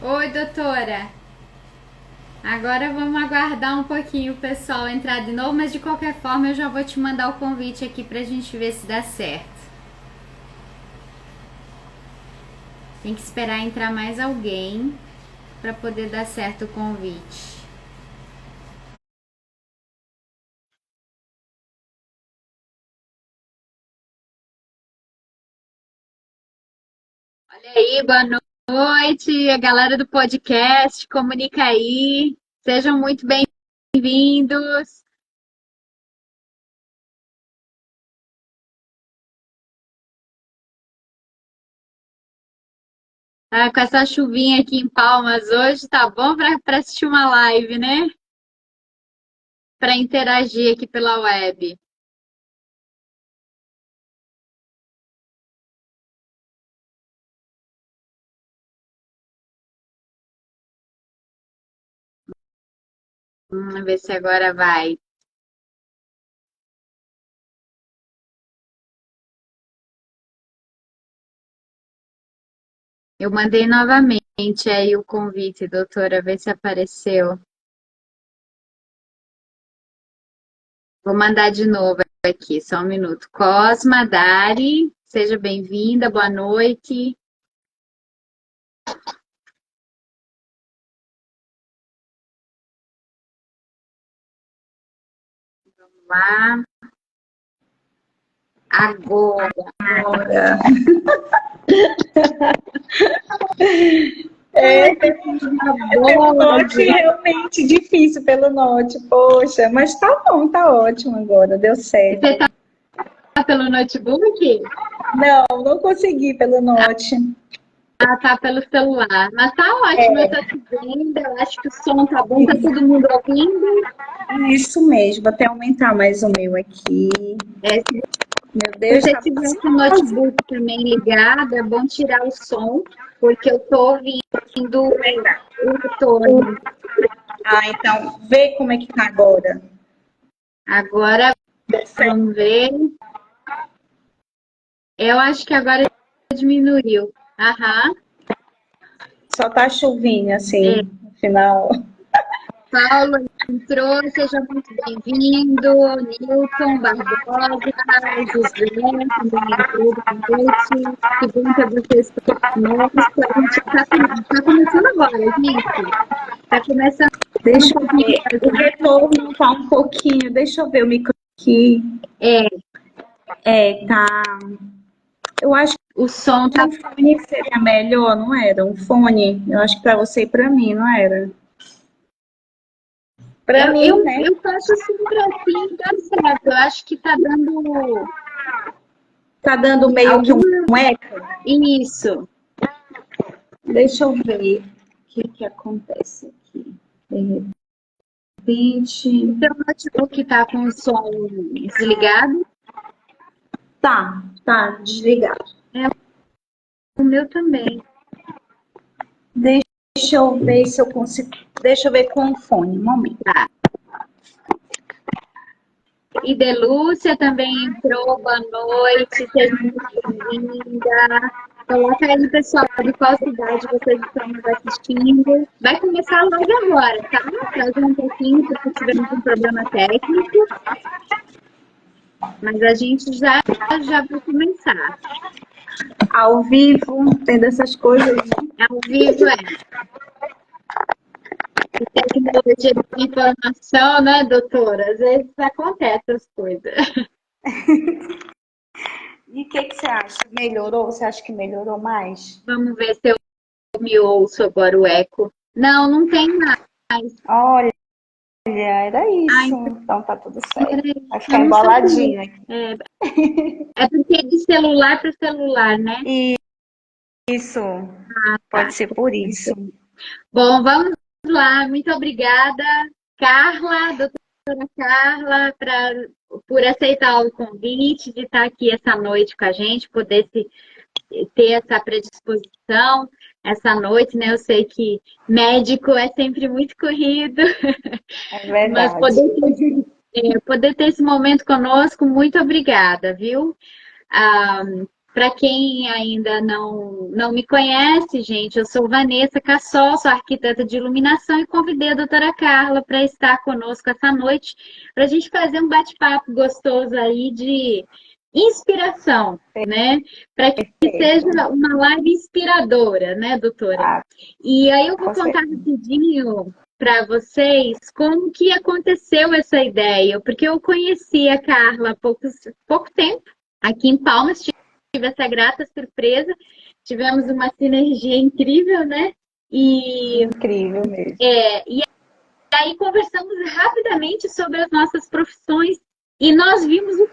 Oi, doutora. Agora vamos aguardar um pouquinho o pessoal entrar de novo, mas de qualquer forma eu já vou te mandar o convite aqui pra gente ver se dá certo. Tem que esperar entrar mais alguém pra poder dar certo o convite. Olha aí, boa noite, a galera do podcast, comunica aí. Sejam muito bem-vindos. Ah, com essa chuvinha aqui em Palmas hoje, tá bom para assistir uma live, né? Para interagir aqui pela web. Vamos ver se agora vai. Eu mandei novamente aí o convite, doutora, ver se apareceu. Vou mandar de novo aqui, só um minuto. Cosma, Dari, seja bem-vinda, boa noite. Vamos lá. Agora. Ora, Ai, é, que coisa pelo boa, note realmente difícil pelo note, poxa, mas tá bom, tá ótimo agora, deu você certo. tá pelo notebook? Não, não consegui pelo note. Ah, tá pelo celular. Mas tá ótimo, eu tô te vendo, eu acho que o som tá bom, tá todo mundo ouvindo. Isso mesmo, vou até aumentar mais o meu aqui. É, se Meu Deus, você tá tiver com o quase. notebook também ligado, é bom tirar o som, porque eu tô ouvindo o retorno. Ah, então, vê como é que tá agora. Agora, Deu certo. vamos ver. Eu acho que agora diminuiu. Aham. Só tá chuvinha, É, assim, no final. Paulo entrou, seja muito bem-vindo. Nilton Barbosa, José também entrou, boa noite. Que bom ter vocês conosco. A gente está começando agora, gente. Está começando um Deixa eu pouquinho ver. O atrasado. retorno tá um pouquinho. Deixa eu ver o micro aqui. É, É, tá. Eu acho o som que tá. um fone seria melhor, não era? Um fone. Eu acho que para você e para mim, não era? Para Eu, mim, eu, né? eu faço sempre assim, dá certo. Eu acho que está dando Tá dando meio que um alguma. eco. Isso. Deixa eu ver o que acontece aqui. De O repente. seu notebook está com o som desligado? Tá desligado. É, o meu também. Deixa eu ver se eu consigo. Deixa eu ver com o fone, um momento. Tá. E Delúcia também entrou, boa noite, seja muito bem-vinda. Coloca aí, pessoal, de qual cidade vocês estão nos assistindo. Vai começar a live agora, tá? Traz um pouquinho, porque tivemos um problema técnico, mas a gente já vai começar. Ao vivo, tendo essas coisas. Ao vivo é. E tecnologia de informação, né, doutora? Às vezes acontecem as coisas. E o que você acha? Melhorou? Você acha que melhorou mais? Vamos ver se eu me ouço agora o eco. Não, não tem mais. Olha, era Ah, isso. então, Então tá tudo certo. peraí, Vai eu ficar não sabia. emboladinho aqui. É porque é de celular para celular, né? Isso, pode Tá. ser por isso. Bom, vamos lá. Muito obrigada, Carla, doutora Carla, por aceitar o convite de estar aqui essa noite com a gente, poder ter essa predisposição essa noite, né? Eu sei que médico é sempre muito corrido, É mas verdade. poder ter esse momento conosco, muito obrigada, viu? Para quem ainda não me conhece, gente, eu sou Vanessa Cassol, sou arquiteta de iluminação e convidei a doutora Carla para estar conosco essa noite, para a gente fazer um bate-papo gostoso aí de inspiração, né? Para que seja Perfeito. uma live inspiradora, né, doutora? Ah, E aí eu vou com contar certeza. rapidinho para vocês como que aconteceu essa ideia, porque eu conheci a Carla há pouco tempo, aqui em Palmas, tive essa grata surpresa, tivemos uma sinergia incrível, né? E, Incrível mesmo. e aí conversamos rapidamente sobre as nossas profissões e nós vimos o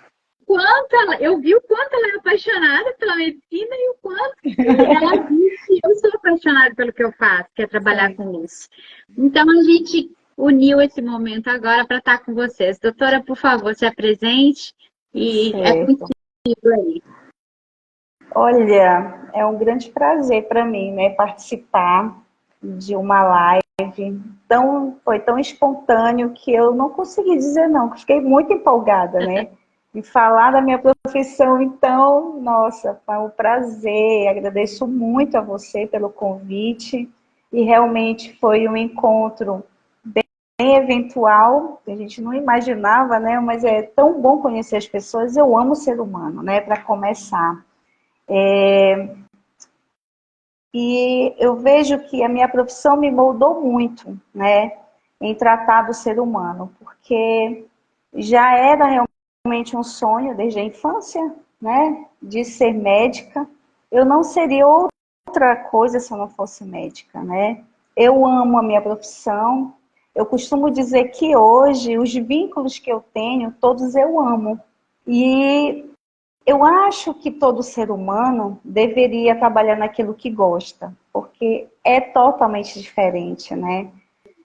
quanto eu vi o quanto ela é apaixonada pela medicina e o quanto que ela viu que eu sou apaixonada pelo que eu faço, que é trabalhar Sim, com luz. Então a gente uniu esse momento agora para estar com vocês. Doutora, por favor, se apresente e é certo. contigo aí. Olha, é um grande prazer para mim, né, participar de uma live. Foi tão espontâneo que eu não consegui dizer não, que fiquei muito empolgada, né? E falar da minha profissão, então, nossa, foi um prazer. Agradeço muito a você pelo convite. E realmente foi um encontro bem eventual, que a gente não imaginava, né? Mas é tão bom conhecer as pessoas. Eu amo o ser humano, né? Para começar. E eu vejo que a minha profissão me moldou muito, né, em tratar do ser humano, porque já era realmente um sonho desde a infância, né, de ser médica. Eu não seria outra coisa se eu não fosse médica, né? Eu amo a minha profissão. Eu costumo dizer que hoje os vínculos que eu tenho, todos eu amo. E eu acho que todo ser humano deveria trabalhar naquilo que gosta, porque é totalmente diferente, né?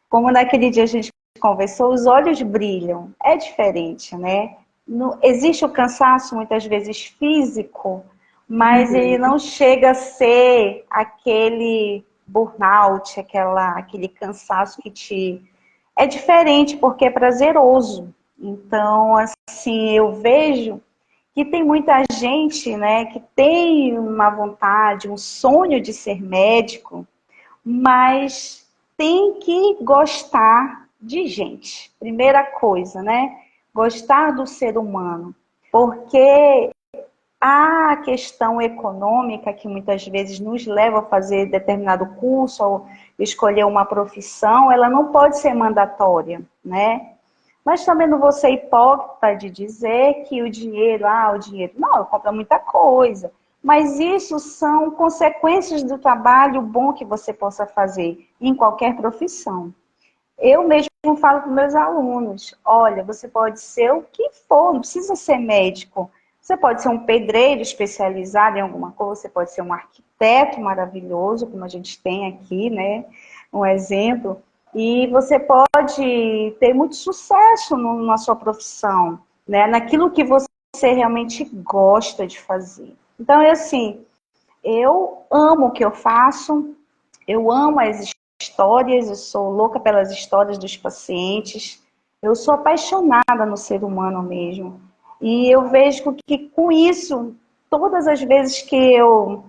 Como naquele dia a gente conversou, os olhos brilham, é diferente, né? Existe o cansaço, muitas vezes físico, mas ele Uhum. não chega a ser aquele burnout, aquele cansaço que te... É diferente, porque é prazeroso. Então, assim, eu vejo que tem muita gente, né, que tem uma vontade, um sonho de ser médico, mas tem que gostar de gente. Primeira coisa, né? Gostar do ser humano. Porque a questão econômica que muitas vezes nos leva a fazer determinado curso ou escolher uma profissão, ela não pode ser mandatória, né? Mas também não vou ser hipócrita de dizer que o dinheiro, não, eu compro muita coisa. Mas isso são consequências do trabalho bom que você possa fazer em qualquer profissão. Eu mesmo falo para meus alunos, olha, você pode ser o que for, não precisa ser médico. Você pode ser um pedreiro especializado em alguma coisa, você pode ser um arquiteto maravilhoso, como a gente tem aqui, né? Um exemplo. E você pode ter muito sucesso na sua profissão, né? Naquilo que você realmente gosta de fazer. Então, é assim, eu amo o que eu faço, eu amo as histórias, eu sou louca pelas histórias dos pacientes, eu sou apaixonada no ser humano mesmo. E eu vejo que com isso, todas as vezes que eu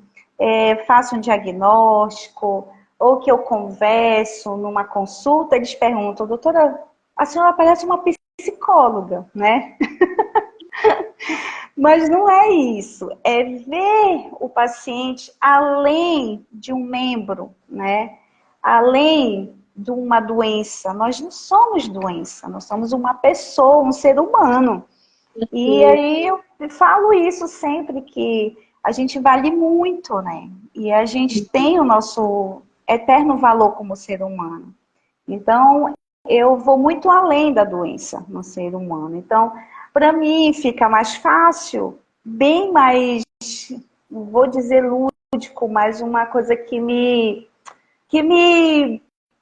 faço um diagnóstico ou que eu converso numa consulta, eles perguntam, doutora, a senhora parece uma psicóloga, né? Mas não é isso, é ver o paciente além de um membro, né? Além de uma doença. Nós não somos doença, nós somos uma pessoa, um ser humano. E aí eu falo isso sempre, que a gente vale muito, né? E a gente tem o nosso eterno valor como ser humano. Então, eu vou muito além da doença no ser humano. Então, para mim fica mais fácil, bem mais, não vou dizer lúdico, mas uma coisa que me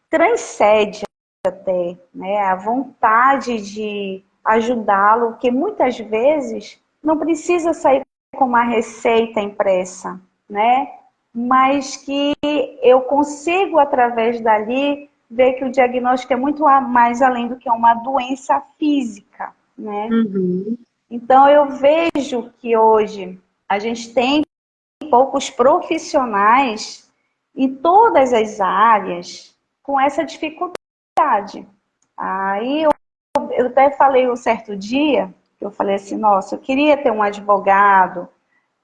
transcende até, né? A vontade de ajudá-lo, que muitas vezes não precisa sair com uma receita impressa, né? Mas que eu consigo, através dali, ver que o diagnóstico é muito mais além do que uma doença física, né? Uhum. Então, eu vejo que hoje a gente tem poucos profissionais em todas as áreas com essa dificuldade. Aí eu até falei um certo dia, eu falei assim, nossa, eu queria ter um advogado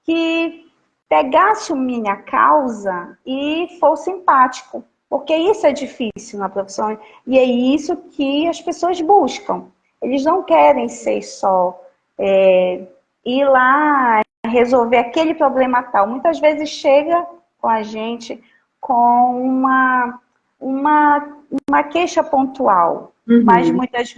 que pegasse a minha causa e fosse empático, porque isso é difícil na profissão e é isso que as pessoas buscam. Eles não querem ser só ir lá resolver aquele problema tal. Muitas vezes chega com a gente com uma queixa pontual, mas muitas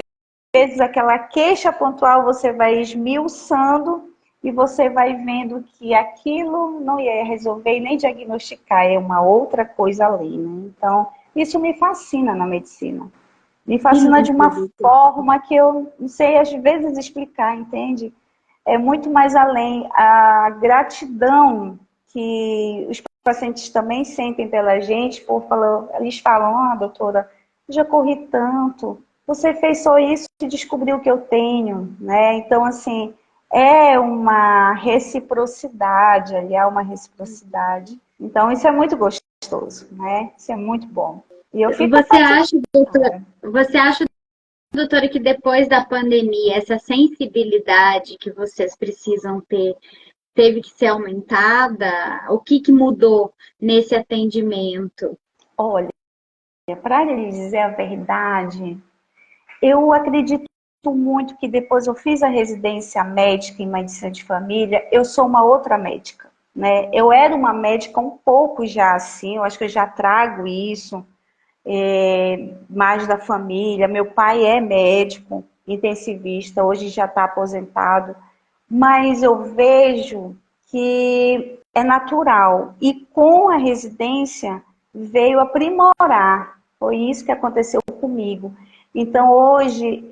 vezes aquela queixa pontual você vai esmiuçando e você vai vendo que aquilo não ia resolver e nem diagnosticar, é uma outra coisa além, né? Então, isso me fascina na medicina. Me fascina de uma forma que eu não sei às vezes explicar, entende? É muito mais além. A gratidão que os pacientes também sentem pela gente, eles falam, doutora, eu já corri tanto, você fez só isso e descobriu o que eu tenho, né? Então, assim, é uma reciprocidade, ali há uma reciprocidade. Então, isso é muito gostoso, né? Isso é muito bom. E eu fico Você acha, doutora, que depois da pandemia, essa sensibilidade que vocês precisam ter teve que ser aumentada? O que mudou nesse atendimento? Olha, para lhe dizer a verdade, eu acredito muito que depois eu fiz a residência médica em medicina de família, eu sou uma outra médica, né? Eu era uma médica um pouco já assim, eu acho que eu já trago isso, mais da família. Meu pai é médico, intensivista, hoje já está aposentado, mas eu vejo que é natural. E com a residência veio aprimorar. Foi isso que aconteceu comigo. Então hoje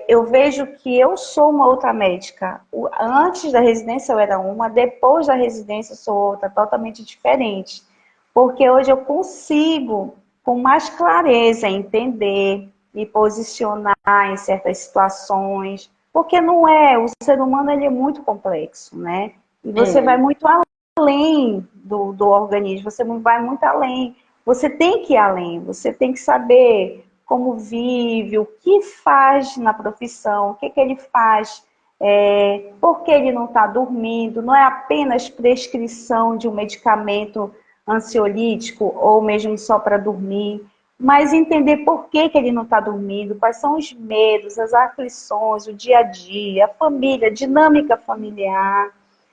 eu vejo que eu sou uma outra médica. Antes da residência eu era uma, depois da residência eu sou outra, totalmente diferente. Porque hoje eu consigo, com mais clareza, entender, me posicionar em certas situações. Porque não é, o ser humano ele é muito complexo, né? E você vai muito além do organismo, você vai muito além. Você tem que ir além, você tem que saber como vive, o que faz na profissão, o que ele faz, por que ele não está dormindo. Não é apenas prescrição de um medicamento ansiolítico ou mesmo só para dormir, mas entender por que ele não está dormindo, quais são os medos, as aflições, o dia a dia, a família, a dinâmica familiar.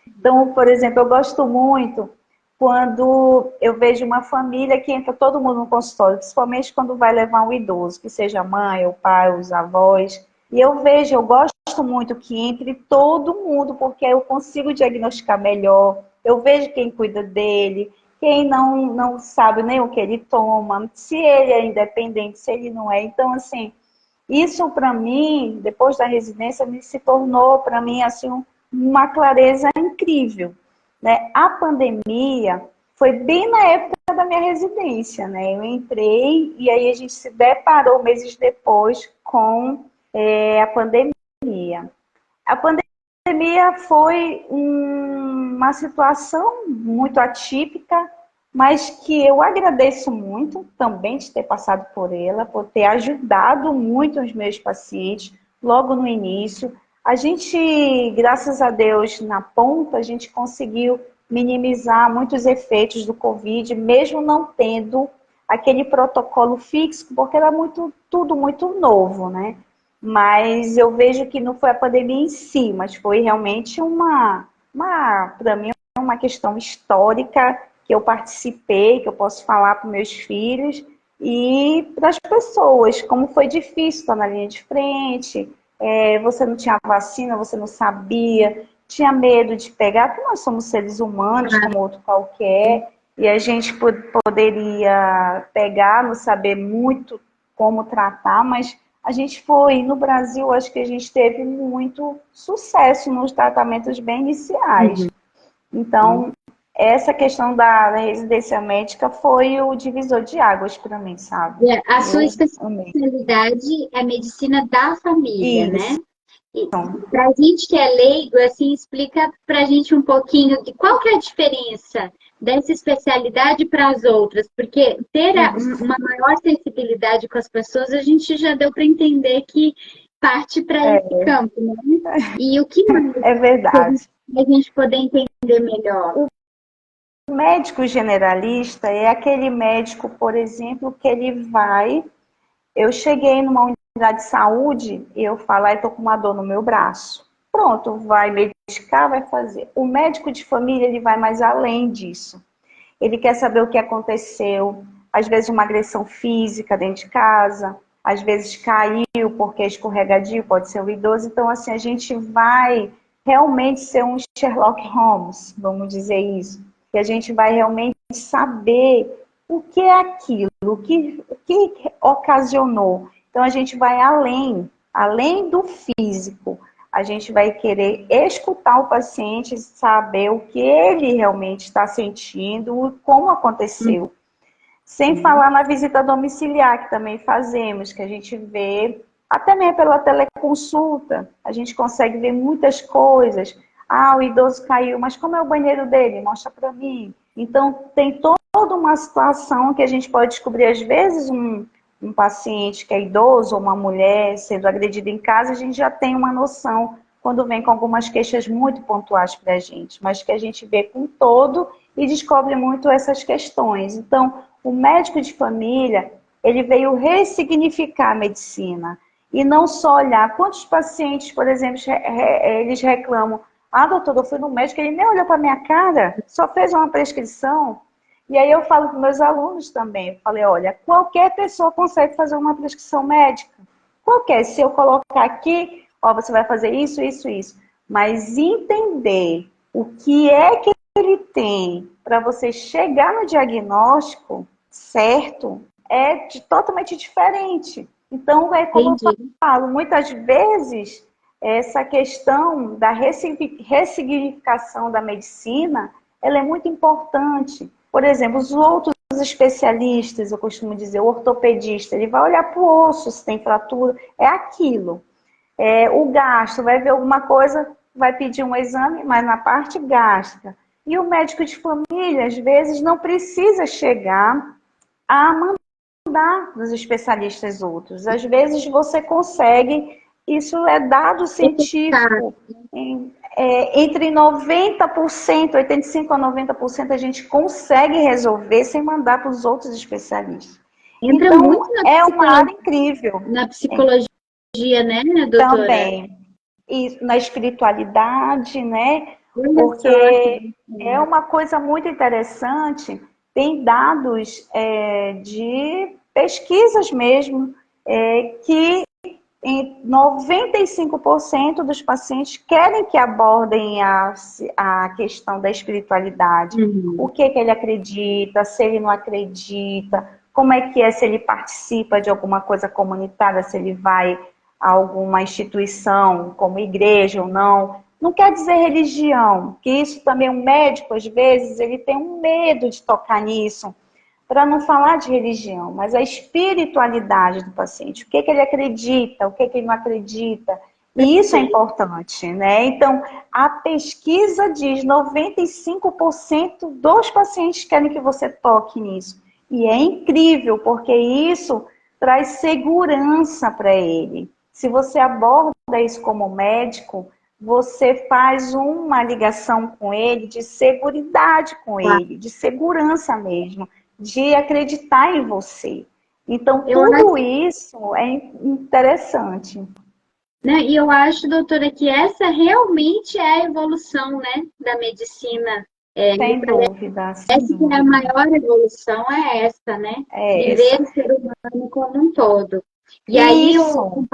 Então, por exemplo, eu gosto muito quando eu vejo uma família que entra todo mundo no consultório, principalmente quando vai levar um idoso, que seja a mãe, o pai, os avós. E eu gosto muito que entre todo mundo, porque eu consigo diagnosticar melhor, eu vejo quem cuida dele, quem não sabe nem o que ele toma, se ele é independente, se ele não é. Então, assim, isso para mim, depois da residência, me se tornou para mim assim uma clareza incrível, né? A pandemia foi bem na época da minha residência, né? Eu entrei e aí a gente se deparou meses depois com a pandemia. A pandemia foi uma situação muito atípica, mas que eu agradeço muito também de ter passado por ela, por ter ajudado muito os meus pacientes logo no início. A gente, graças a Deus, na ponta, a gente conseguiu minimizar muitos efeitos do Covid, mesmo não tendo aquele protocolo fixo, porque era tudo muito novo, né? Mas eu vejo que não foi a pandemia em si, mas foi realmente para mim, uma questão histórica que eu participei, que eu posso falar para meus filhos e para as pessoas, como foi difícil estar na linha de frente, você não tinha vacina, você não sabia, tinha medo de pegar, porque nós somos seres humanos, como outro qualquer, e a gente poderia pegar, não saber muito como tratar, mas a gente foi, no Brasil, acho que a gente teve muito sucesso nos tratamentos bem iniciais. Então, essa questão da residência médica foi o divisor de águas para mim, sabe? A sua especialidade é medicina da família, né? Para a gente que é leigo, assim, explica para a gente um pouquinho de qual que é a diferença dessa especialidade para as outras, porque ter uma maior sensibilidade com as pessoas, a gente já deu para entender que parte para esse campo, né? E o que mais É verdade. para a gente poder entender melhor? O médico generalista é aquele médico, por exemplo, que ele vai. Eu cheguei numa unidade de saúde e eu falo, estou com uma dor no meu braço. Pronto, vai medicar, vai fazer. O médico de família, ele vai mais além disso. Ele quer saber o que aconteceu, às vezes uma agressão física dentro de casa, às vezes caiu porque é escorregadio, pode ser um idoso. Então, assim, a gente vai realmente ser um Sherlock Holmes, vamos dizer isso. E a gente vai realmente saber o que é aquilo, o que ocasionou. Então, a gente vai além do físico. A gente vai querer escutar o paciente, saber o que ele realmente está sentindo, como aconteceu. Sem falar na visita domiciliar, que também fazemos, que a gente vê, até mesmo pela teleconsulta, a gente consegue ver muitas coisas. Ah, o idoso caiu, mas como é o banheiro dele? Mostra para mim. Então, tem toda uma situação que a gente pode descobrir, às vezes, um paciente que é idoso ou uma mulher sendo agredida em casa, a gente já tem uma noção quando vem com algumas queixas muito pontuais para a gente, mas que a gente vê com todo e descobre muito essas questões. Então, o médico de família, ele veio ressignificar a medicina e não só olhar quantos pacientes, por exemplo, eles reclamam, doutor, eu fui no médico, ele nem olhou para minha cara, só fez uma prescrição. E aí eu falo para meus alunos também, eu falei, olha, qualquer pessoa consegue fazer uma prescrição médica. Qualquer, se eu colocar aqui, você vai fazer isso, isso, isso. Mas entender o que é que ele tem para você chegar no diagnóstico certo é totalmente diferente. Então, é como eu falo, muitas vezes essa questão da ressignificação da medicina, ela é muito importante. Por exemplo, os outros especialistas, eu costumo dizer, o ortopedista, ele vai olhar para o osso, se tem fratura, é aquilo. O gastro, vai ver alguma coisa, vai pedir um exame, mas na parte gástrica. E o médico de família, às vezes, não precisa chegar a mandar dos especialistas outros. Às vezes você consegue, isso é dado científico, entre 90%, 85% a 90% a gente consegue resolver sem mandar para os outros especialistas. Entra então, muito é uma área incrível. Na psicologia, né, doutora? Também. E na espiritualidade, né? Porque é uma coisa muito interessante. Tem dados de pesquisas mesmo, que em 95% dos pacientes querem que abordem a questão da espiritualidade. O que ele acredita, se ele não acredita, como é que é se ele participa de alguma coisa comunitária, se ele vai a alguma instituição, como igreja ou não. Não quer dizer religião, que isso também, um médico, às vezes, ele tem um medo de tocar nisso, para não falar de religião, mas a espiritualidade do paciente, o que ele acredita, o que ele não acredita, e isso é importante, né? Então, a pesquisa diz 95% dos pacientes querem que você toque nisso, e é incrível, porque isso traz segurança para ele. Se você aborda isso como médico, você faz uma ligação com ele de seguridade com ele, de segurança mesmo, de acreditar em você. Então, tudo isso é interessante. Né? E eu acho, doutora, que essa realmente é a evolução, né, da medicina. Sem dúvida. A maior evolução é essa, né? De ver o ser humano como um todo. E aí eu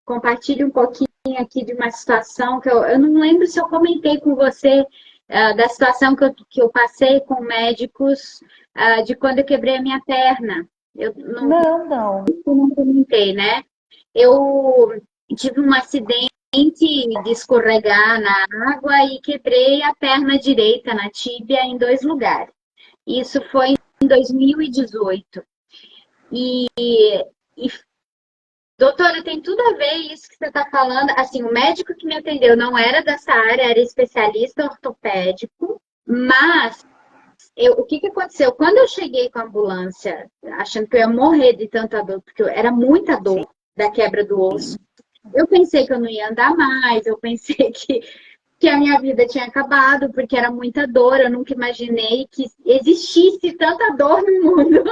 compartilho um pouquinho aqui de uma situação que eu não lembro se eu comentei com você da situação que eu passei com médicos de quando eu quebrei a minha perna. Eu não comentei, né? Eu tive um acidente de escorregar na água e quebrei a perna direita na tíbia em 2 lugares. Isso foi em 2018. E Doutora, tem tudo a ver isso que você está falando. Assim, o médico que me atendeu não era dessa área, era especialista ortopédico, mas o que que aconteceu? Quando eu cheguei com a ambulância, achando que eu ia morrer de tanta dor, porque era muita Sim. dor da quebra do osso, eu pensei que eu não ia andar mais, eu pensei que a minha vida tinha acabado, porque era muita dor, eu nunca imaginei que existisse tanta dor no mundo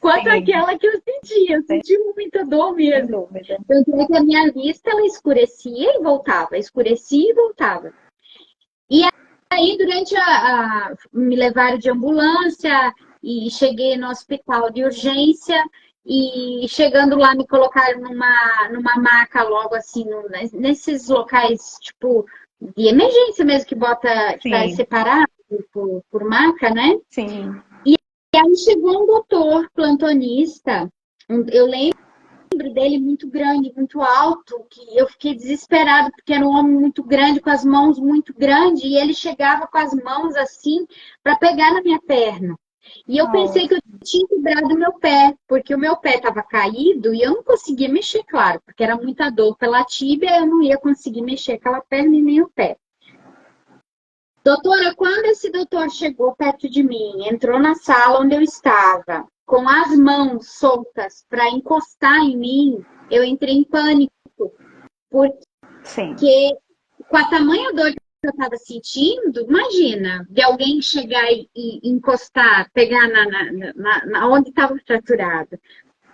quanto Sim, aquela que eu sentia. Eu senti muita dor sem mesmo. dúvida. Tanto é que a minha vista, ela escurecia e voltava, escurecia e voltava. E aí, me levaram de ambulância e cheguei no hospital de urgência e chegando lá me colocaram numa maca logo assim, nesses locais, tipo, de emergência mesmo, que vai Sim, separar por maca, né? sim. E aí chegou um doutor plantonista, eu lembro dele muito grande, muito alto, que eu fiquei desesperada, porque era um homem muito grande, com as mãos muito grandes, e ele chegava com as mãos assim, para pegar na minha perna. E eu pensei que eu Nossa, tinha quebrado meu pé, porque o meu pé estava caído e eu não conseguia mexer, claro, porque era muita dor pela tíbia, eu não ia conseguir mexer aquela perna e nem o pé. Doutora, quando esse doutor chegou perto de mim, entrou na sala onde eu estava, com as mãos soltas para encostar em mim, eu entrei em pânico, porque sim, com a tamanha dor que eu estava sentindo, imagina, de alguém chegar e encostar, pegar na onde estava fraturado.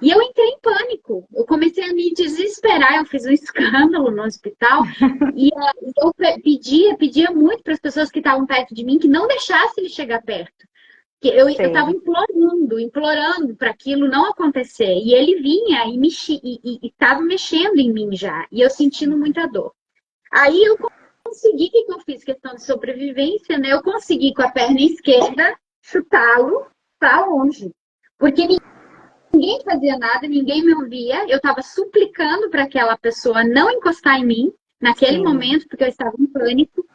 E eu entrei em pânico. Eu comecei a me desesperar. Eu fiz um escândalo no hospital. E eu pedia muito para as pessoas que estavam perto de mim que não deixassem ele chegar perto. Que eu estava sei. implorando para aquilo não acontecer. E ele vinha e estava mexendo em mim já. E eu sentindo muita dor. Aí eu consegui, o que eu fiz? Questão de sobrevivência, né? Eu consegui com a perna esquerda chutá-lo para longe. Porque ninguém fazia nada, ninguém me ouvia. Eu estava suplicando para aquela pessoa não encostar em mim naquele Sim. momento, porque eu estava em pânico.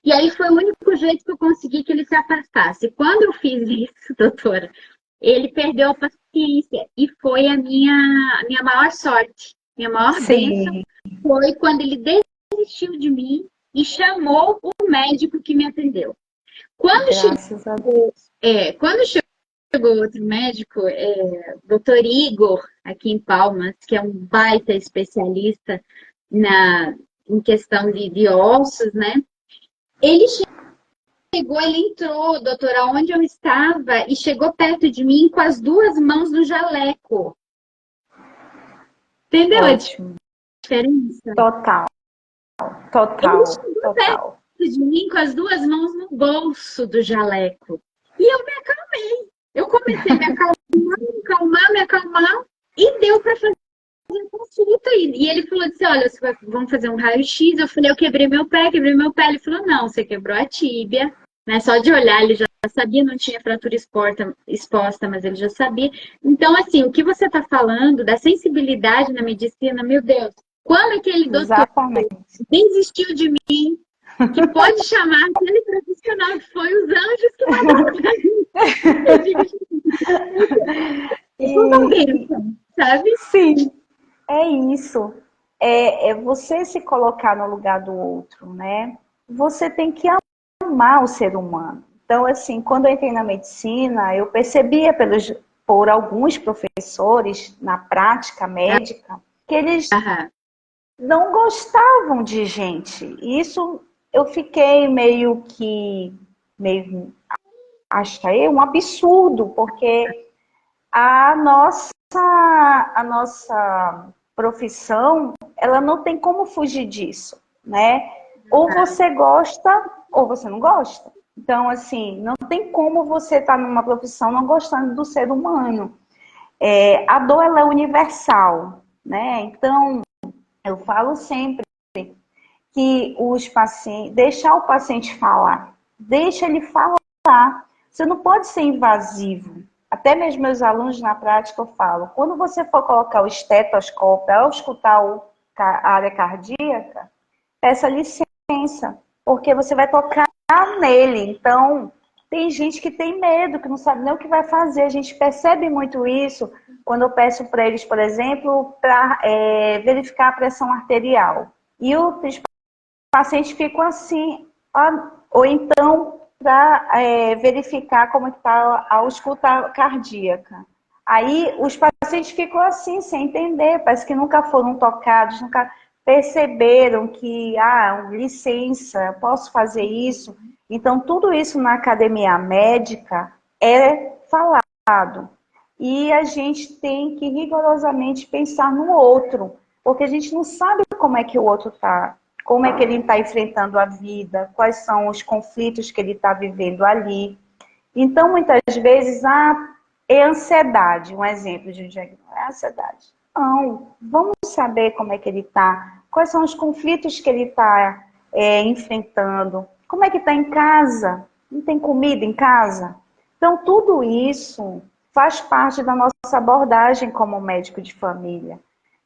E aí foi o único jeito que eu consegui que ele se afastasse. Quando eu fiz isso, doutora, ele perdeu a paciência e foi a minha maior sorte, minha maior bênção Sim, foi quando ele desistiu de mim e chamou o médico que me atendeu. Quando graças a Deus. quando chegou outro médico, Dr. Igor, aqui em Palmas, que é um baita especialista em questão de ossos, né? Ele chegou, ele entrou, doutora, onde eu estava, e chegou perto de mim com as duas mãos no jaleco. Entendeu a Ótimo. diferença? Total, Ele total, chegou perto total. de mim com as duas mãos no bolso do jaleco. E eu me acalmei. Eu comecei a me acalmar, e deu para fazer a consulta. E ele falou assim: olha, vamos fazer um raio-x. Eu falei: eu quebrei meu pé. Ele falou: não, você quebrou a tíbia. Né? Só de olhar, ele já sabia, não tinha fratura exposta, mas ele já sabia. Então, assim, o que você está falando da sensibilidade na medicina, meu Deus, quando aquele doutor Exatamente. desistiu de mim, que pode chamar aquele profissional que foi os anjos que mandaram para mim. Eu digo, isso não E, bênção, sabe? sim, é isso. É você se colocar no lugar do outro, né? Você tem que amar o ser humano. Então, assim, quando eu entrei na medicina, eu percebia por alguns professores na prática médica que eles Aham. não gostavam de gente. Isso eu fiquei meio achei um absurdo, porque a nossa profissão, ela não tem como fugir disso, né? Ou você gosta ou você não gosta. Então, assim, não tem como você estar numa profissão não gostando do ser humano. A dor, ela é universal, né? Então, eu falo sempre que os pacientes, deixar o paciente falar, deixa ele falar. Você não pode ser invasivo. Até mesmo meus alunos na prática eu falo, quando você for colocar o estetoscópio ao escutar a área cardíaca, peça licença, porque você vai tocar nele. Então, tem gente que tem medo, que não sabe nem o que vai fazer. A gente percebe muito isso quando eu peço para eles, por exemplo, para verificar a pressão arterial. E os pacientes ficam assim, ou então para verificar como está a ausculta cardíaca. Aí os pacientes ficam assim, sem entender, parece que nunca foram tocados, nunca perceberam que, licença, posso fazer isso? Então, tudo isso na academia médica é falado. E a gente tem que rigorosamente pensar no outro, porque a gente não sabe como é que o outro está, como é que ele está enfrentando a vida, quais são os conflitos que ele está vivendo ali. Então, muitas vezes, é ansiedade, um exemplo de um diagnóstico, é ansiedade. Não, vamos saber como é que ele está, quais são os conflitos que ele está enfrentando, como é que está em casa, não tem comida em casa? Então, tudo isso faz parte da nossa abordagem como médico de família.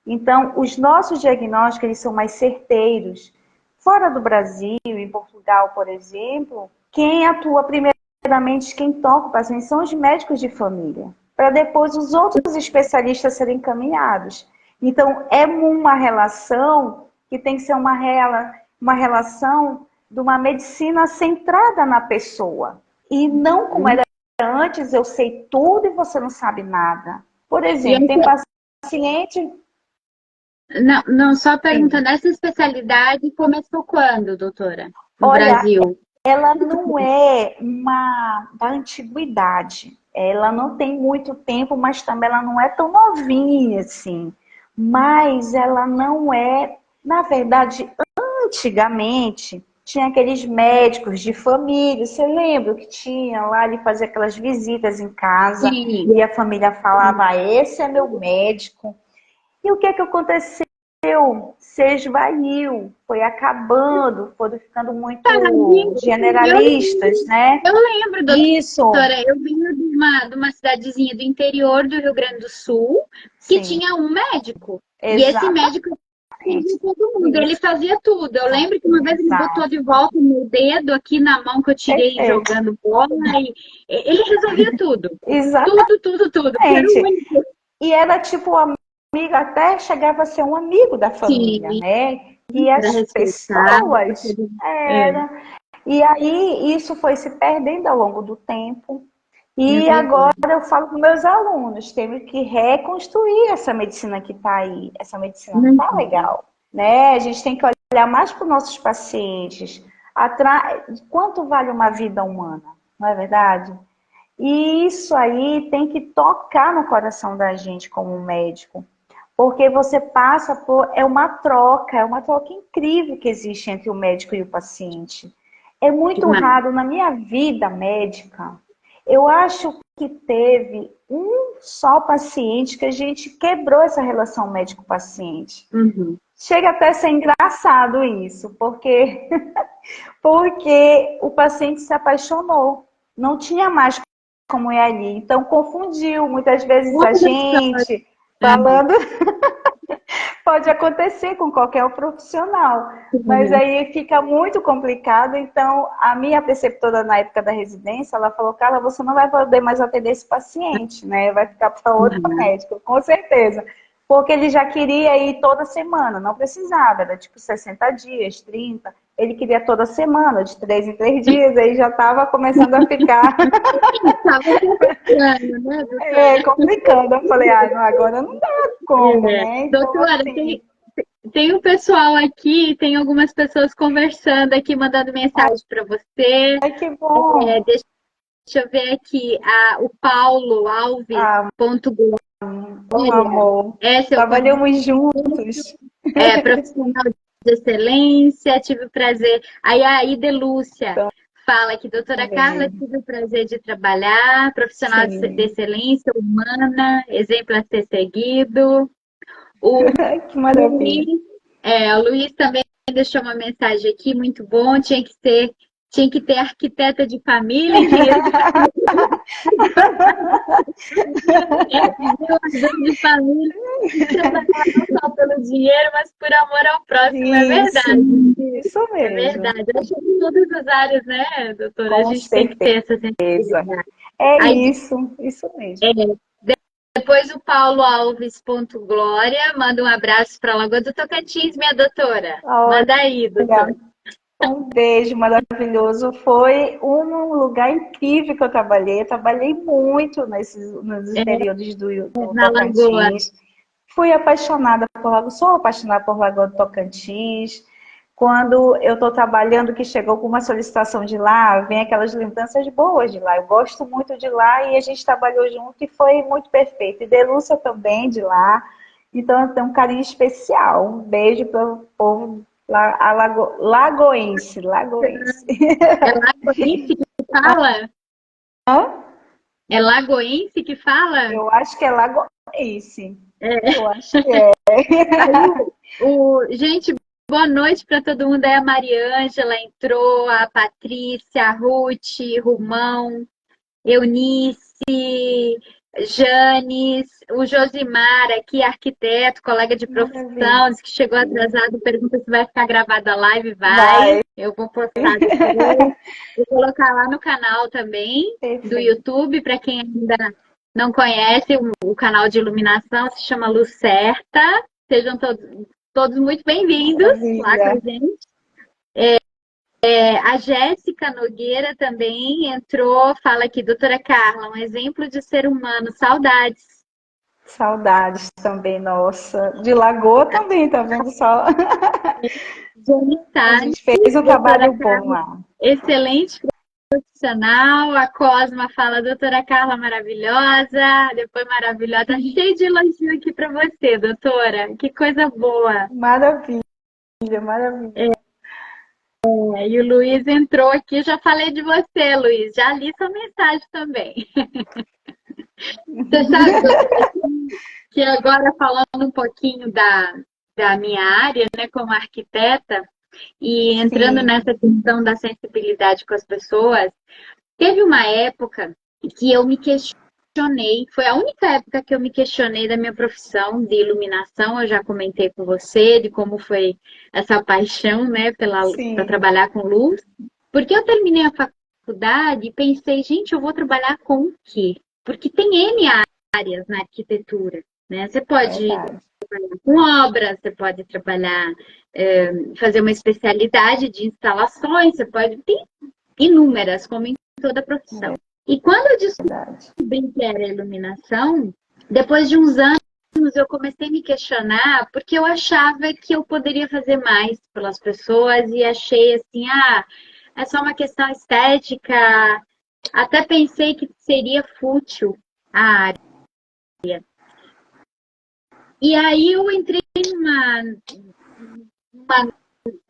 Então, os nossos diagnósticos eles são mais certeiros. Fora do Brasil, em Portugal, por exemplo, quem atua primeiramente, quem toca o paciente são os médicos de família, para depois os outros especialistas serem encaminhados. Então, é uma relação que tem que ser uma relação de uma medicina centrada na pessoa. E não como era antes, eu sei tudo e você não sabe nada. Por exemplo, tem paciente... Não, só perguntando, essa especialidade começou quando, doutora? No Olha, Brasil? ela não é uma da antiguidade. Ela não tem muito tempo, mas também ela não é tão novinha assim. Mas ela não é, na verdade, antigamente tinha aqueles médicos de família. Você lembra que tinha lá, ele fazia aquelas visitas em casa. Sim. E a família falava, esse é meu médico. E o que aconteceu? Se esvaiu, foi acabando, foram ficando muito generalistas, né? Eu lembro, doutora, Isso. Eu vim de uma cidadezinha do interior do Rio Grande do Sul, que tinha um médico. E esse médico atendia todo mundo, ele fazia tudo. Eu lembro que uma vez ele botou de volta o meu dedo aqui na mão que eu tirei jogando bola, e ele resolvia tudo. Exatamente. Tudo. Era o único. E era tipo amigo, até chegava a ser um amigo da família, né? E as pessoas E aí isso foi se perdendo ao longo do tempo. E agora eu falo com meus alunos, temos que reconstruir essa medicina que está aí. Essa medicina não está legal, né? A gente tem que olhar mais para os nossos pacientes. Quanto vale uma vida humana, não é verdade? E isso aí tem que tocar no coração da gente como médico. Porque você passa por... é uma troca incrível que existe entre o médico e o paciente. É muito raro na minha vida médica. Eu acho que teve um só paciente que a gente quebrou essa relação médico-paciente. Chega até a ser engraçado isso, porque o paciente se apaixonou. Não tinha mais como ir ali. Então confundiu muitas vezes a gente falando... Pode acontecer com qualquer profissional, mas aí fica muito complicado. Então, a minha preceptora na época da residência, ela falou, Carla, você não vai poder mais atender esse paciente, né? Vai ficar para outro médico, com certeza. Porque ele já queria ir toda semana, não precisava, era tipo 60 dias, 30. Ele queria toda semana, de 3 em 3 dias, aí já estava começando a ficar... Estava complicando, né, doutora? Complicando. Eu falei, não, agora não dá como, né? Então, doutora, assim... tem um pessoal aqui, tem algumas pessoas conversando aqui, mandando mensagem para você. Ai, que bom! Deixa eu ver aqui, o Paulo Alves. Um amor. Trabalhamos juntos. Profissional de excelência, tive o prazer. Aí a Ida Lúcia fala que doutora Carla, tive o prazer de trabalhar, profissional de excelência humana, exemplo a ser seguido. Que maravilha. O Luiz também deixou uma mensagem aqui, muito bom, tinha que ser Tinha que ter arquiteta de família, engenheiro de família, e trabalhar não só pelo dinheiro, mas por amor ao próximo, é Isso, verdade. isso É mesmo. verdade. Eu acho que em todas as áreas, né, doutora, a Com gente tem que ter essa certeza. sensibilidade. É Aí, isso mesmo. depois o Paulo Alves ponto Glória manda um abraço para a Lagoa do Tocantins, minha doutora. Olha, Manda aí, doutora. um beijo maravilhoso. Foi um lugar incrível que eu trabalhei. Eu trabalhei muito nos períodos do Na Lagoa. Tocantins. Fui apaixonada por Lagoa, sou apaixonada por Lagoa do Tocantins. Quando eu estou trabalhando, que chegou com uma solicitação de lá, vem aquelas lembranças boas de lá. Eu gosto muito de lá e a gente trabalhou junto e foi muito perfeito. E Delúcia também de lá. Então eu tenho um carinho especial. Um beijo para o povo lagoense. É lagoense que fala? Hã? É lagoense que fala? Eu acho que é lagoense. É. Eu acho que é. Aí, gente, boa noite para todo mundo. Aí a Mariângela entrou, a Patrícia, a Ruth, Rumão, Eunice, Janes, o Josimar aqui, arquiteto, colega de Maravilha. profissão, diz que chegou atrasado, pergunta se vai ficar gravada a live. Vai. Vai. Eu vou postar depois. Vou colocar lá no canal também do Perfeito. YouTube, para quem ainda não conhece, o canal de iluminação se chama Luz Certa. Sejam todos muito bem-vindos lá com a Maravilha. gente. A Jéssica Nogueira também entrou, fala aqui, doutora Carla, um exemplo de ser humano, saudades. Saudades também, nossa. De Lagoa também, tá vendo só? A Janitari, gente fez um doutora trabalho bom Carla, lá. excelente profissional. A Cosma fala, doutora Carla, maravilhosa. Depois maravilhosa. Tá cheio de elogio aqui para você, doutora. Que coisa boa. Maravilha, maravilha. E o Luiz entrou aqui, já falei de você, Luiz. Já li sua mensagem também. Você sabe, doutora, que agora falando um pouquinho da minha área, né, como arquiteta, e entrando Sim, nessa questão da sensibilidade com as pessoas, teve uma época que eu me questionei, foi a única época que eu me questionei da minha profissão de iluminação, eu já comentei com você de como foi essa paixão, né, para sim, trabalhar com luz, porque eu terminei a faculdade e pensei, gente, eu vou trabalhar com o quê? Porque tem N áreas na arquitetura, né? Você pode verdade. trabalhar com obras, você pode trabalhar, fazer uma especialidade de instalações, você pode, tem inúmeras, como em toda profissão. E quando eu Verdade. descobri que era iluminação, depois de uns anos eu comecei a me questionar porque eu achava que eu poderia fazer mais pelas pessoas e achei assim, é só uma questão estética. Até pensei que seria fútil a área. E aí eu entrei uma,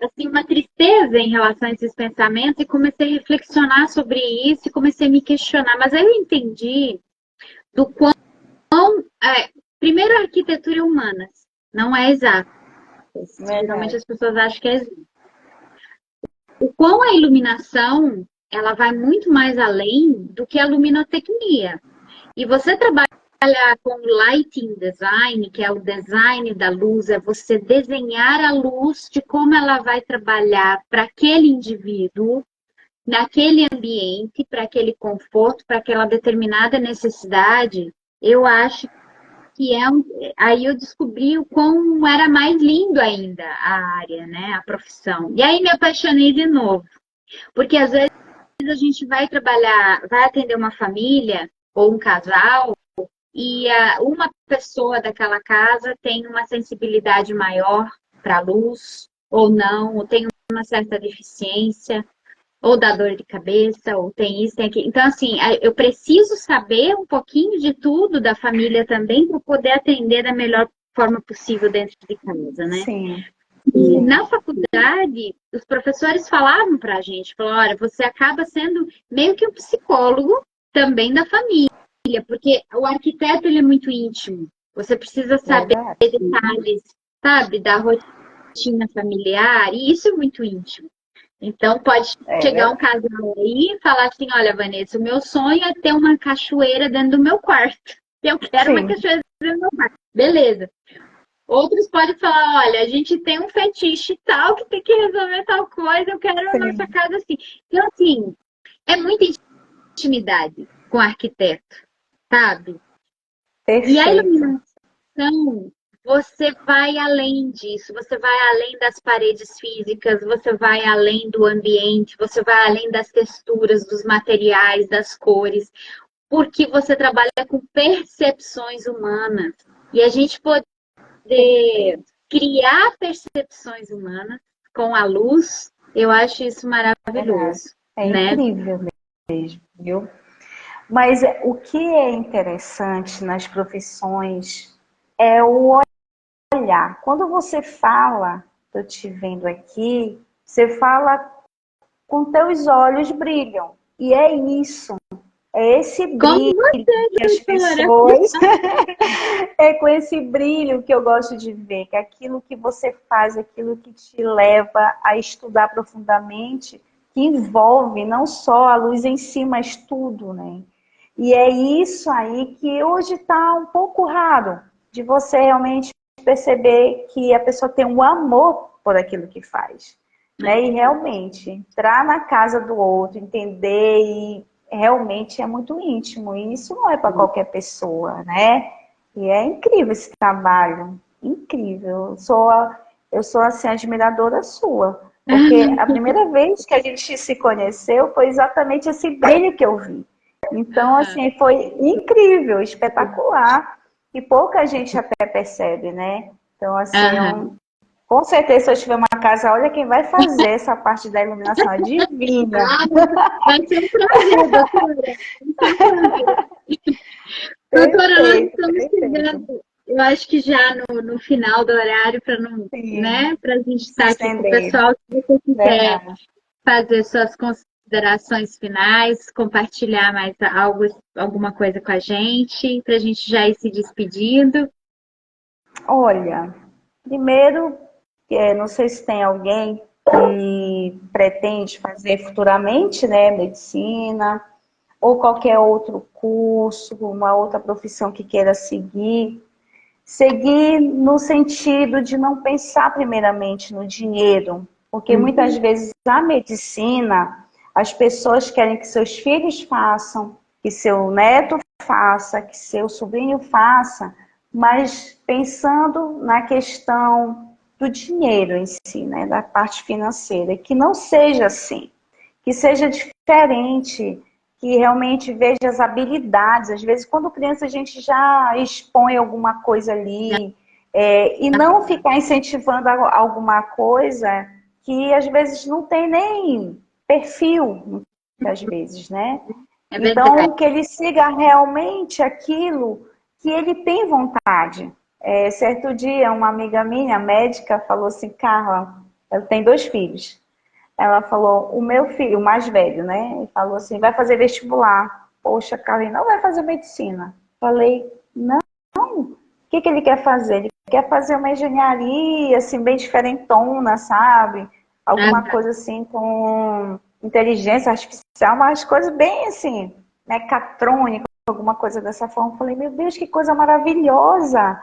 assim, uma tristeza em relação a esses pensamentos e comecei a reflexionar sobre isso e comecei a me questionar. Mas aí eu entendi do quão. Primeiro, a arquitetura é humanas, não é exata. Geralmente Verdade. as pessoas acham que é exata. O quão a iluminação ela vai muito mais além do que a luminotecnia. E você trabalhar com lighting design, que é o design da luz, é você desenhar a luz de como ela vai trabalhar para aquele indivíduo, naquele ambiente, para aquele conforto, para aquela determinada necessidade. Eu acho que aí eu descobri o quão era mais lindo ainda a área, né, a profissão. E aí me apaixonei de novo, porque às vezes a gente vai trabalhar, vai atender uma família ou um casal e uma pessoa daquela casa tem uma sensibilidade maior para a luz ou não, ou tem uma certa deficiência ou dá dor de cabeça, ou tem isso, tem aquilo. Então, assim, eu preciso saber um pouquinho de tudo da família também para poder atender da melhor forma possível dentro de casa, né? Sim, E sim. na faculdade, os professores falavam para a gente, falaram, olha, você acaba sendo meio que um psicólogo também da família, porque o arquiteto ele é muito íntimo. Você precisa saber Verdade. detalhes, sabe, da rotina familiar, e isso é muito íntimo. Então, pode chegar um casal aí e falar assim: olha, Vanessa, o meu sonho é ter uma cachoeira dentro do meu quarto. Eu quero uma Sim, cachoeira dentro do meu quarto. Beleza. Outros podem falar: olha, a gente tem um fetiche tal que tem que resolver tal coisa, eu quero a nossa sim, casa assim. Então, assim, é muita intimidade com o arquiteto, sabe? E a perfeito. iluminação, você vai além disso, você vai além das paredes físicas, você vai além do ambiente, você vai além das texturas, dos materiais, das cores, porque você trabalha com percepções humanas. E a gente poder criar percepções humanas com a luz, eu acho isso Verdade. maravilhoso, É né? incrível mesmo, viu? Mas o que é interessante nas profissões é o olhar. Quando você fala, estou te vendo aqui, você fala com teus olhos brilham. E é isso, é esse Com brilho você, que as doutora. pessoas. É com esse brilho que eu gosto de ver, que aquilo que você faz, aquilo que te leva a estudar profundamente, que envolve não só a luz em si, mas tudo, né? E é isso aí que hoje está um pouco raro, de você realmente perceber que a pessoa tem um amor por aquilo que faz, né? E realmente entrar na casa do outro, entender e realmente é muito íntimo. E isso não é para qualquer pessoa, né? E é incrível esse trabalho, incrível. Eu sou assim admiradora sua, porque a primeira vez que a gente se conheceu foi exatamente esse brilho que eu vi. Então, assim, foi incrível, espetacular. E pouca gente até percebe, né? Então, assim, Aham. com certeza, se eu tiver uma casa, olha quem vai fazer essa parte da iluminação, adivinha? Ah, vai ser um prazer, doutora. Vai ser um prazer. Doutora, nós Perfeito, estamos perfeito. chegando, eu acho que já no final do horário, para não, Sim, né, para a gente se estar aqui com o estender, pessoal, se você quiser verdade. fazer suas considerações finais, compartilhar mais algo, alguma coisa com a gente, para a gente já ir se despedindo. Olha, primeiro, não sei se tem alguém que pretende fazer futuramente, né, medicina, ou qualquer outro curso, uma outra profissão que queira seguir. Seguir no sentido de não pensar primeiramente no dinheiro, porque muitas Uhum. vezes a medicina, as pessoas querem que seus filhos façam, que seu neto faça, que seu sobrinho faça, mas pensando na questão do dinheiro em si, né, da parte financeira, que não seja assim, que seja diferente, que realmente veja as habilidades. Às vezes, quando criança, a gente já expõe alguma coisa ali, e não ficar incentivando alguma coisa que às vezes não tem nem perfil, muitas vezes, né? É verdade. Então, que ele siga realmente aquilo que ele tem vontade. Certo dia, uma amiga minha, médica, falou assim: Carla, ela tem 2 filhos. Ela falou, o meu filho, o mais velho, né? Ele falou assim, vai fazer vestibular. Poxa, Carlinhos, não vai fazer medicina. Falei, não. O que que ele quer fazer? Ele quer fazer uma engenharia, assim, bem diferentona, sabe? Alguma Aham. coisa assim com inteligência artificial, mas coisas bem assim, mecatrônica, alguma coisa dessa forma. Falei, meu Deus, que coisa maravilhosa!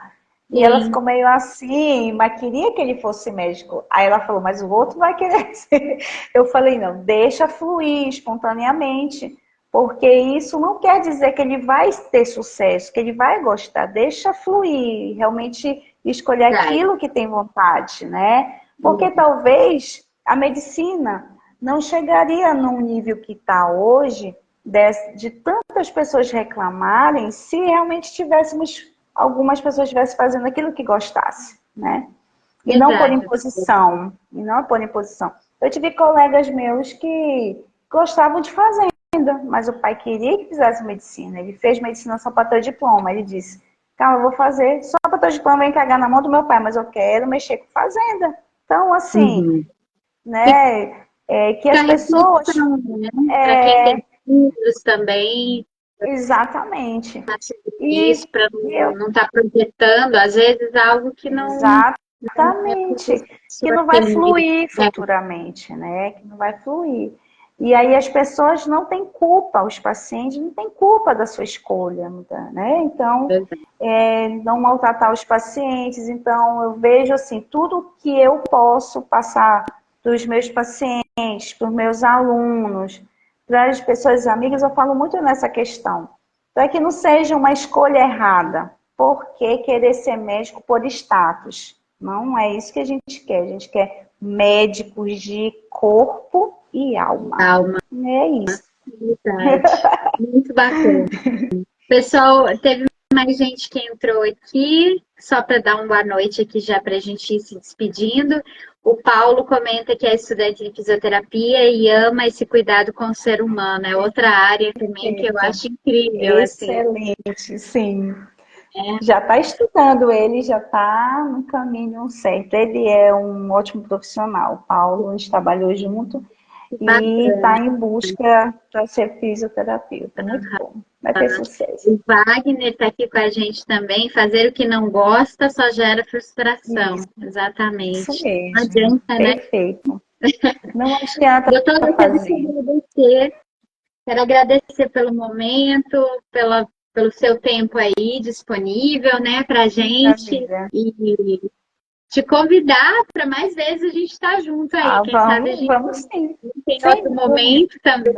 E ela Sim, ficou meio assim, mas queria que ele fosse médico. Aí ela falou, mas o outro vai querer ser. Eu falei, não, deixa fluir espontaneamente, porque isso não quer dizer que ele vai ter sucesso, que ele vai gostar. Deixa fluir, realmente escolher verdade. aquilo que tem vontade, né? Porque talvez a medicina não chegaria num nível que está hoje, de tantas pessoas reclamarem, se realmente tivéssemos algumas pessoas estivessem fazendo aquilo que gostasse, né? E não por Verdade. imposição, e não por imposição. Eu tive colegas meus que gostavam de fazenda, mas o pai queria que fizesse medicina. Ele fez medicina só para ter o diploma. Ele disse, calma, eu vou fazer só para ter o diploma, vem cagar na mão do meu pai, mas eu quero mexer com fazenda. Então, assim, Uhum. né, que Fica as a pessoas... reflexão, né? Para quem tem filhos também, Exatamente. tá sobre E isso, para eu, não estar projetando, às vezes, algo que não, exatamente. Exatamente, que não vai fluir futuramente, né? Que não vai fluir. E aí as pessoas não têm culpa, os pacientes não têm culpa da sua escolha, né? Então, não maltratar os pacientes. Então, eu vejo assim, tudo que eu posso passar para os meus pacientes, para os meus alunos, para as pessoas amigas, eu falo muito nessa questão. Para que não seja uma escolha errada. Por que querer ser médico por status? Não é isso que a gente quer. A gente quer médicos de corpo e alma. É isso. Verdade. Muito bacana. Pessoal, teve mais gente que entrou aqui, só para dar uma boa noite aqui já para a gente ir se despedindo. O Paulo comenta que é estudante de fisioterapia e ama esse cuidado com o ser humano. É outra área também que eu acho incrível. Excelente, assim. Sim. Já está estudando, ele já está no caminho certo. Ele é um ótimo profissional. O Paulo, a gente trabalhou junto e está em busca para ser fisioterapeuta. Muito bom. Vai ter sucesso. O Wagner está aqui com a gente também. Fazer o que não gosta só gera frustração. Isso. Exatamente. Isso mesmo. Não adianta, né? Perfeito. Não adianta Doutora, fazer. Quero agradecer pelo momento, pelo seu tempo aí disponível, né, pra gente. E te convidar para mais vezes a gente estar junto aí. Quem sabe a gente vamos sim. Tem outro momento também,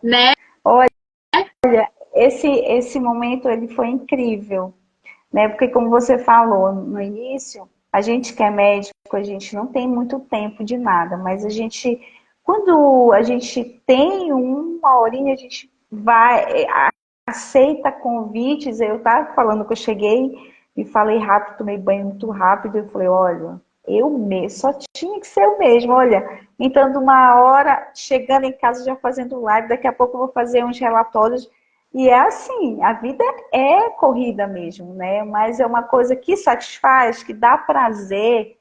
né? Olha, esse momento ele foi incrível, né? Porque como você falou no início, a gente que é médico, a gente não tem muito tempo de nada, mas quando a gente tem uma horinha, a gente vai, aceita convites. Eu estava falando que eu cheguei e falei rápido, tomei banho muito rápido, eu falei, olha, só tinha que ser eu mesmo, olha, entrando uma hora, chegando em casa já fazendo live, daqui a pouco eu vou fazer uns relatórios. E é assim, a vida é corrida mesmo, né? Mas é uma coisa que satisfaz, que dá prazer,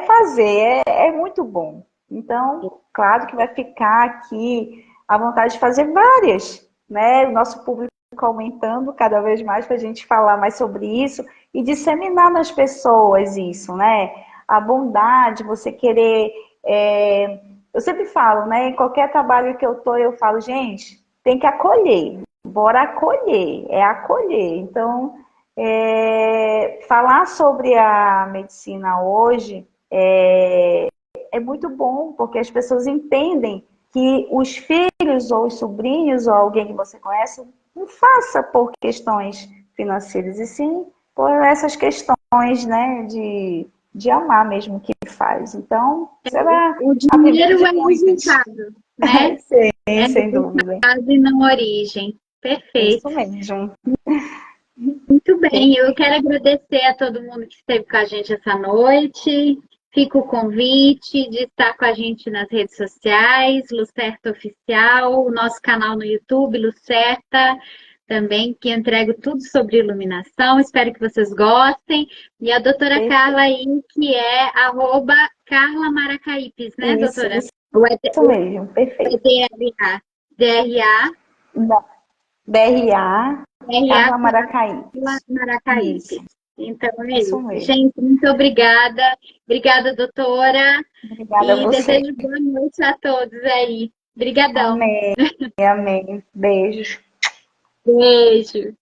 fazer, é muito bom. Então, claro que vai ficar aqui a vontade de fazer várias, né? O nosso público aumentando cada vez mais para a gente falar mais sobre isso e disseminar nas pessoas isso, né? A bondade, você querer... Eu sempre falo, né? Em qualquer trabalho que eu falo, gente, tem que acolher. Bora acolher, é acolher. Então, falar sobre a medicina hoje é muito bom, porque as pessoas entendem que os filhos ou os sobrinhos ou alguém que você conhece não faça por questões financeiras, e sim por essas questões, né, de amar mesmo que faz. Então, será o dinheiro é o resultado, né? Sim, sem dúvida. E não origem. Perfeito. Isso mesmo. Muito bem, eu quero agradecer a todo mundo que esteve com a gente essa noite. Fica o convite de estar com a gente nas redes sociais, Lucerta Oficial, o nosso canal no YouTube, Lucerta, também, que entrego tudo sobre iluminação. Espero que vocês gostem. E a doutora Perfeito. Carla aí, que é @Carla Maracaípes, né, doutora? Isso mesmo, perfeito. DRA. DRA, Carla Maracaípes. Maracaípes. Então é Isso isso. mesmo. Gente, muito obrigada. Obrigada, doutora. Obrigada a você. Desejo boa noite a todos aí. Obrigadão. Amém. Amém. Beijos. Beijo.